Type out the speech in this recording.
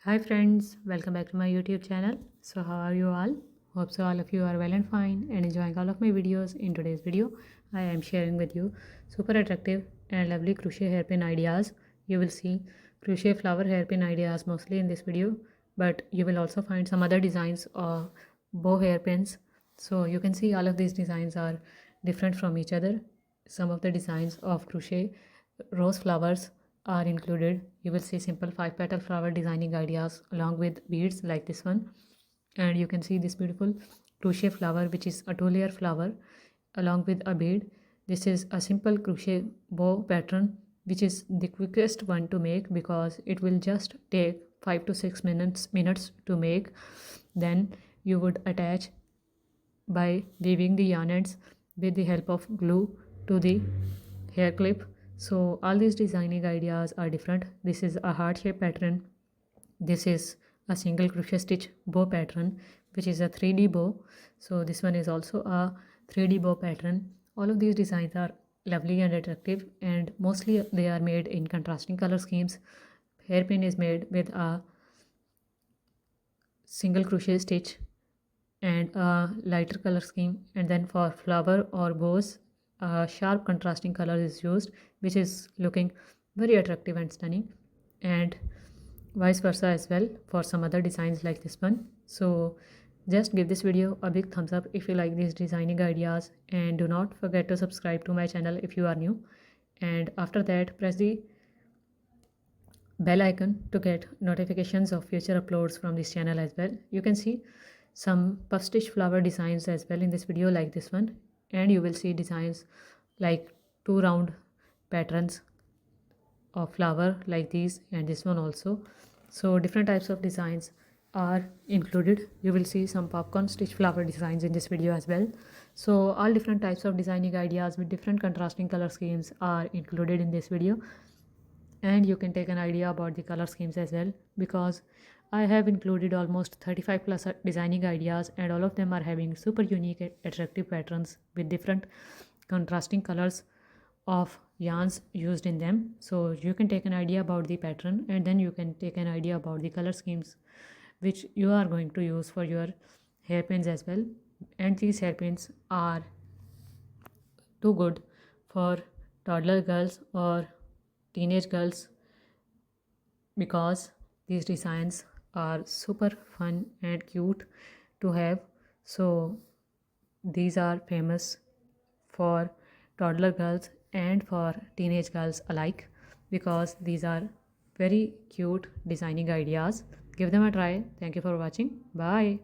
Hi friends, welcome back to my YouTube channel. So how are you all? Hope so all of you are well and fine and enjoying all of my videos. In today's video, I am sharing with you super attractive and lovely crochet hairpin ideas. You will see crochet flower hairpin ideas mostly in this video, but you will also find some other designs of bow hairpins. So you can see all of these designs are different from each other. Some of the designs of crochet rose flowers are included. You will see simple 5 petal flower designing ideas along with beads like this one. And you can see this beautiful crochet flower, which is a 2-layer flower along with a bead. This is a simple crochet bow pattern, which is the quickest one to make because it will just take 5 to 6 minutes to make. Then you would attach by weaving the yarn ends with the help of glue to the hair clip. So all these designing ideas are different. This is a heart shape pattern. This is a single crochet stitch bow pattern, which is a 3D bow. So this one is also a 3D bow pattern. All of these designs are lovely and attractive, and mostly they are made in contrasting color schemes. Hairpin is made with a single crochet stitch and a lighter color scheme, and then for flower or bows a sharp contrasting color is used, which is looking very attractive and stunning, and vice versa as well for some other designs like this one. So just give this video a big thumbs up if you like these designing ideas, and do not forget to subscribe to my channel if you are new, and after that press the bell icon to get notifications of future uploads from this channel as well. You can see some puff stitch flower designs as well in this video like this one, and you will see designs like 2 round patterns of flower like these and this one also. So different types of designs are included. You will see some popcorn stitch flower designs in this video as well. So all different types of designing ideas with different contrasting color schemes are included in this video, and you can take an idea about the color schemes as well, because I have included almost 35 plus designing ideas, and all of them are having super unique and attractive patterns with different contrasting colors of yarns used in them. So you can take an idea about the pattern, and then you can take an idea about the color schemes which you are going to use for your hairpins as well. And these hairpins are too good for toddler girls or teenage girls because these designs are super fun and cute to have. So these are famous for toddler girls and for teenage girls alike because these are very cute designing ideas. Give them a try. Thank you for watching. Bye.